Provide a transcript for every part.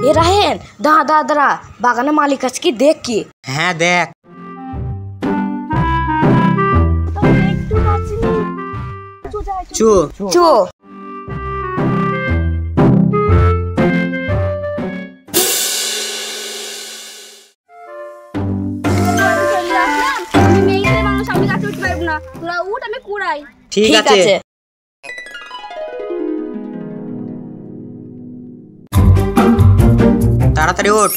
এ রাহেন দাঁড়া বাগানের মালিক আছে কি দেখ কি। হ্যাঁ দেখ। চো চো ঠিক আছে। তাড়াতাড়ি ওঠ।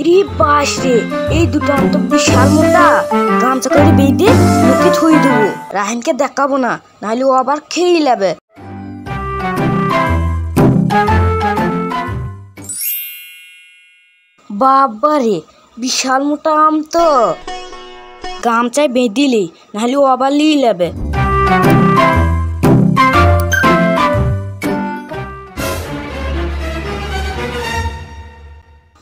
রে বাস রে, এই দুটো আম তো বিশাল মোটা। গামছা করে বেঁধে মুখে থুই দেবো, রাহেনকে দেখাবো না, নাহলে ও আবার খেয়ে নেবে। বাবা রে, বিশাল মোটা আম তো, গামছায় বেঁধিলি নাহলে ও আবার লিয়ে নেবে।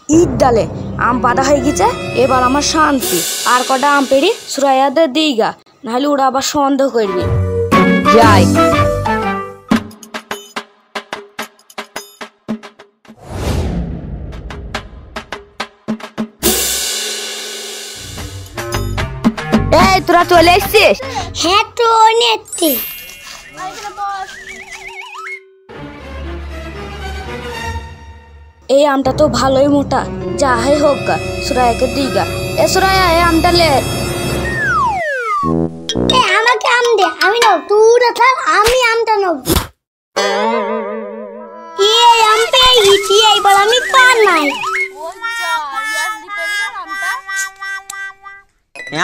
ঈদ ডালে আম বাঁধা হয়ে গেছে, এবার আমার শান্তি। আর কটা আম পেড়ি সুরাইয়াদের দিইগা, নাহলে ওরা আবার সন্দেহ করবে। যাই। এই তোরা চলে এসছিস? হ্যাঁ তো নেতে। এই আমটা তো ভালোই মোটা, যাই হোক গা, সুরাইয়াকে দিইগা। এ সুরাইয়া, এই আমটা লে। আমাকে আম দে, আমি নেব। তুই থাক, আমি আমটা নেব। এই আম পেয়ে গেছি, এইবার আমি পার নাই।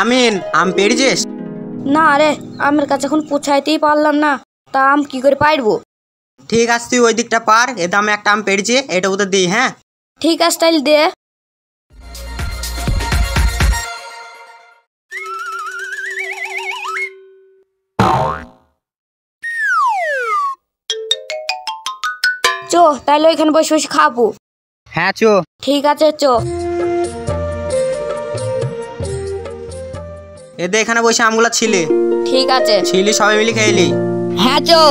আমিন, আম পেড়েছিস? না রে, আমের কাছে এখন পৌঁছাইতেই পারলাম না, তা আম কি করে পারবো? ঠিক আছে, তুই ওই দিকটা পার। এ দামে একটা আম পেড়েছি, এটা ওদের দিই। হ্যাঁ ঠিক আছে, তাইলে দে। চো, তাইলে ওইখানে বসে বসে খাবো। হ্যাঁ চো। ঠিক আছে চো। এদের এখানে বসে আমগুলা ছিলে। ঠিক আছে। ছিলি সবাই মিলে খেয়েলি। হ্যাঁ চো।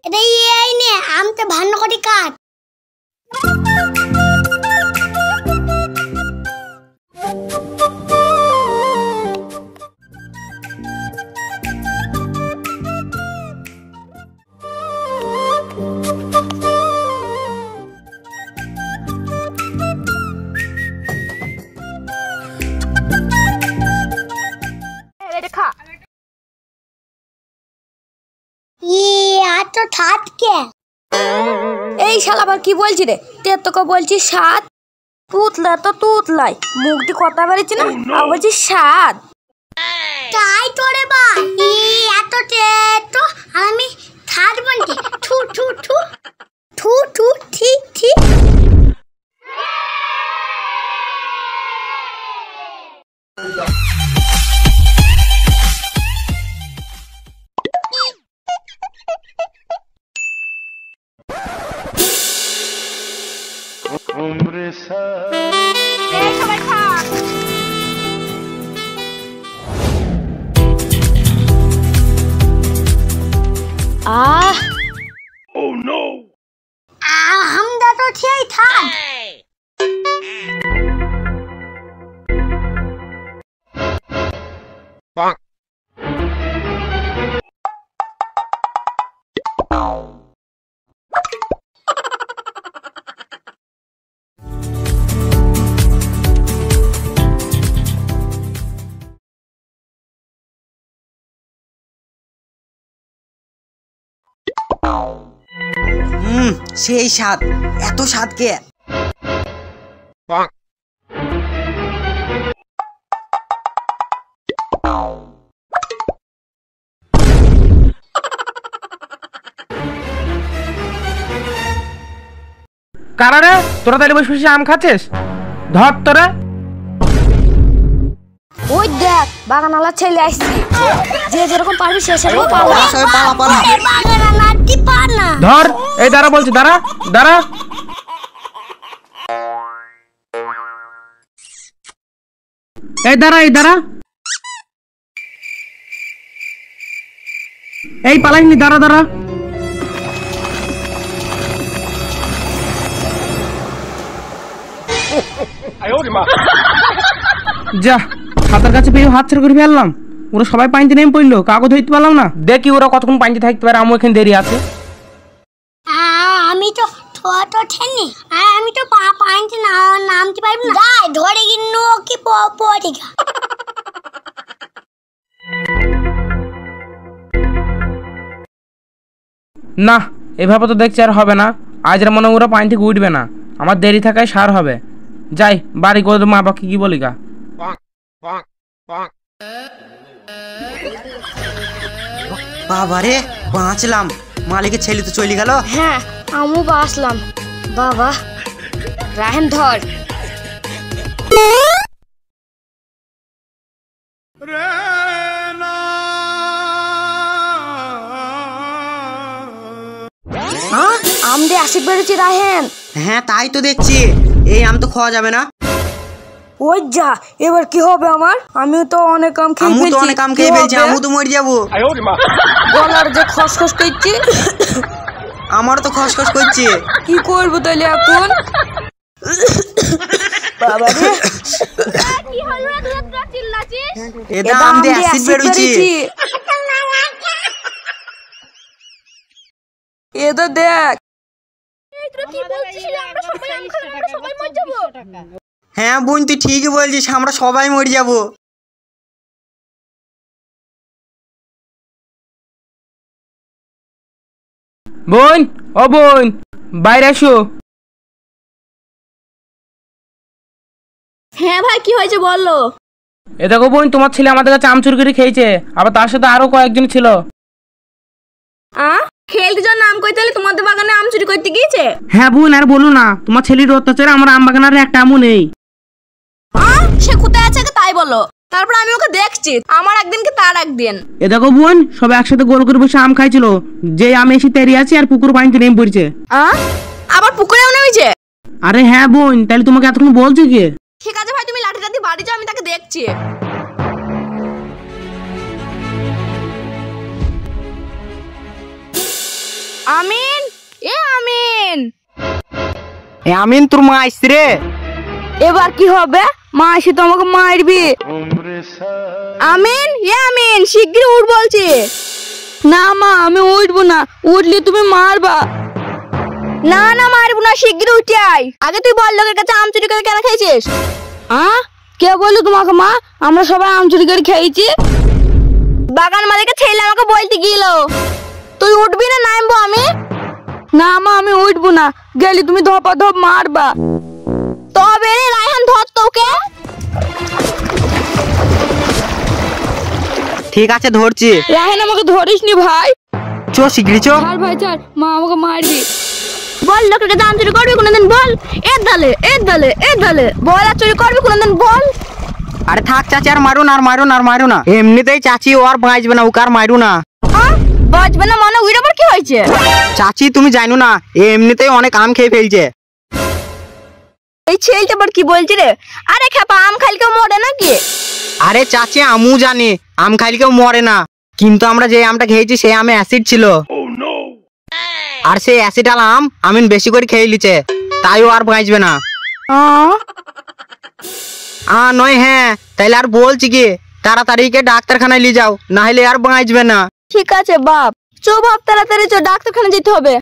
এটা এই নে, আমটা ভান্ন করে কাট। এই শালা আবার কি বলছি রে? তে তোকে বলছি স্বাদ, তুতলা তো তুতলাই, মুখটি কথা বেরিয়েছে না, আর বলছি স্বাদ। তাই তো রে বা, এত তো আমি থার্ড বলছি। থু থু থু থু থু, ঠিক ঠিক। আমরা তো সেই থাক। সেই স্বাদ, এত স্বাদ কে? কারা রে, তোরা তাহলে বসে বসে আম খাচ্ছিস? ধর তোরা। ওই দেখ বাগানালার ছেলে আসছে, যে যেরকম পারবি সে সেরকম পালা। পালা পালা। বাগানালাটি পা না। ধর, এই দাঁড়া বলছি, দাঁড়া দাঁড়া। এই দাঁড়া, এই দাঁড়া, এই পালাইনি, দাঁড়া দাঁড়া। যা, হাতের কাছে পেয়ে হাত ছেড়ে করে ফেললাম। ওরা সবাই পানিতে নেমে পড়লো, কাগজ ধরতে পারলাম না। দেখি ওরা কতক্ষণ পানিতে থাকতে পারে, আমার এখানে দেরি আছে। আমি তো ছোট ঠেনি, আমি তো পানিতে নামতে পারবো না। যাই ধরে গিয়ে কি পড়ে গা। না, এভাবে তো দেখছি আর হবে না। আজ মনে হয় ওরা পানি থেকে উঠবে না, আমার দেরি থাকায় সার হবে। যাই বাড়ি করে মা বাবাকে কি বলি গা। বাবারে বাঁচলাম, মালিকের ছেলে তো চলে গেল। হ্যাঁ আমু বাসলাম। বাবা রাহেন ধর। হ্যাঁ আম দিয়ে অ্যাসিড বেরোচ্ছে রাহেন। হ্যাঁ তাই তো দেখছি, এই আম তো খাওয়া যাবে না। ওই যা, এবার কি হবে আমার? আমিও তো অনেক আম খেয়ে আমু তো ফেলছি। অনেক আম কি খেয়ে ফেলছি, হবে? আমু তো মরে যাবো। গলার যে খসখস করছে। আমারও তো খসখস করছে। কি করবো তাহলে এখন? বাবা রে, কি হলো রে, তুই চিল্লাছিস? এটা আম দিয়ে অ্যাসিড বেরোচ্ছে। এটা দেখ। তুই কি বলছিস? আমরা সবাই আম খাবো, আমরা সবাই মরে যাবো। হ্যাঁ বোন, তুই ঠিকই বলছিস, আমরা সবাই মরে যাবো। বোন, ও বোন, বাইরে আসো। হ্যাঁ ভাই, কি হয়েছে বললো? এ দেখো বোন, তোমার ছেলে আমাদের কাছে আম চুরি করে খেয়েছে, আবার তার সাথে আরো কয়েকজন ছিল। খেলতে যাওয়ার নাম কইতে হলে তোমাদের বাগানে আম চুরি করতে গিয়েছে? হ্যাঁ বোন, আর বলো না, তোমার ছেলের অত্যাচারে আমার আম বাগানের একটা আমও নেই। সে কোথায় আছে তাই বলো, তারপর আমি ওকে দেখছি, আমার একদিন কি তার একদিন। এ দেখো বোন, সবাই একসাথে গোল করে বসে আম খাইছিল, যে আম এসে তেরি আছে আর পুকুর পানিতে নেমে পড়ছে। আবার পুকুরেও নেমেছে? আরে হ্যাঁ বোন, তাহলে তোমাকে এতক্ষণ বলছো কি? ঠিক আছে ভাই, তুমি লাঠিটা দিয়ে বাড়ি যাও, আমি তাকে দেখছি। আমিন, এ আমিন। আমিন, তোর মা আসছে রে। এবার কি হবে? মা এসে তো আমাকে মারবি। আমিন, এ আমিন, শিগগির উঠ বলছি। না মা, আমি উঠবো না, উঠলে তুমি মারবা। না না মারবো না, শিগগির উঠে আয়। আগে তুই বল, লোকের কাছে আম চুরি করে কেন খেয়েছিস? কে বললো তোমাকে মা আমরা সবাই আম চুরি করে খেয়েছি? বাগান মালিকের ছেলে আমাকে বলতে গেল। তুই উঠবি না নামবো আমি? না মা, আমি উঠবো না, গেলি তুমি ধপা ধপ মারবা। তবে রে রায়হান, ধর তোকে। ঠিক আছে ধরছি। রায়হান আমাকে ধরিস নি ভাই। চো শিগগিরি চো। ছাড় ভাই ছাড়, মা আমাকে মারবি। বল, লোকের কাছে আম চুরি করবি কোনদিন? বল এর দলে এর দলে এর দলে বল, আর চুরি করবি কোনদিন? বল। আরে থাক চাচি, আর মারো না, আর মারো না, আর মারো না। এমনিতেই চাচি ও আর বাঁচবে না, ওকে আর মারো না। বাঁচবে না মানে? ওইটা আবার কি হয়েছে? চাচি তুমি জানো না, এমনিতেই অনেক আম খেয়ে ফেলছে। এই ছেলেটা আবার কি বলছে রে? আরে খেপা, আম খাইলে কেউ মরে নাকি? আরে চাচি, আমু জানি আম খাইলে কেউ মরে না, কিন্তু আমরা যে আমটা খেয়েছি সেই আমে অ্যাসিড ছিল। আর সেই অ্যাসিড আলা আম আমিন বেশি করে খেয়ে লিছে, তাই ও আর বাঁচবে না। নয় হ্যাঁ, তাইলে আর বলছি কি, তাড়াতাড়ি কে ডাক্তারখানায় নিয়ে যাও, না হলে আর বাঁচবে না। ঠিক আছে বাপ, চো বাপ, তাড়াতাড়ি চো, ডাক্তারখানা যেতে হবে।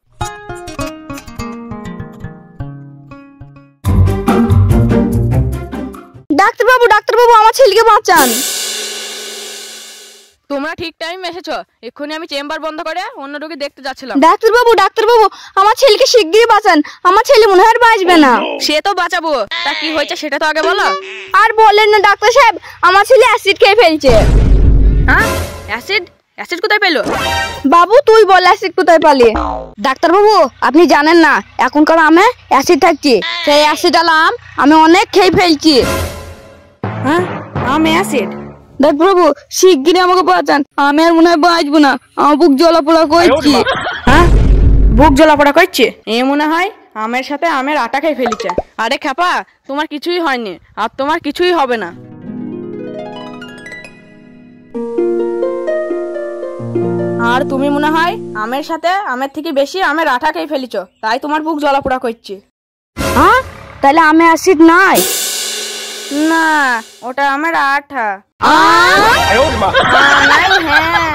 ডাক্তারবাবু, ডাক্তারবাবু, আমার ছেলেকে বাঁচান। তোমরা ঠিক টাইমে এসেছো, এক্ষুনি আমি চেম্বার বন্ধ করে অন্য রোগী দেখতে যাচ্ছিলাম। ডাক্তারবাবু, ডাক্তারবাবু, আমার ছেলেকে শিগগিরই বাঁচান, আমার ছেলে মনে হয় আর বাঁচবে না। সে তো বাঁচাবো, তা কি হয়েছে সেটা তো আগে বলো। আর বলেন না ডাক্তার সাহেব, আমার ছেলে অ্যাসিড খেয়ে ফেলছে। হ্যাঁ, অ্যাসিড? অ্যাসিড কোথায় পেলো? বাবু তুই বল, অ্যাসিড কোথায় পালি? ডাক্তারবাবু আপনি জানেন না, এখনকার আমে অ্যাসিড থাকছে, সেই অ্যাসিড আলা আম আমি অনেক খেয়ে ফেলছি। আমি অ্যাসিড। দেখ প্রভু, শিগগিরই আমাকে বাঁচান, আমি আর মনে হয় বাঁচবো না, আমার বুক জ্বলাপোড়া করছি। হ্যাঁ, বুক জ্বলাপোড়া করছে? এ মনে হয় আমের সাথে আমের আটা খেয়ে ফেলেছে। আরে খ্যাপা, তোমার কিছুই হয়নি, আর তোমার কিছুই হবে না। আর তুমি মনে হয় আমের সাথে আমের থেকে বেশি আমের আটা খেয়ে ফেলেছ, তাই তোমার বুক জ্বলাপোড়া করছে। হ্যাঁ, তাহলে আমি অ্যাসিড নাই? না, ওটা আমের আঠা। আহ! নাই, হ্যাঁ।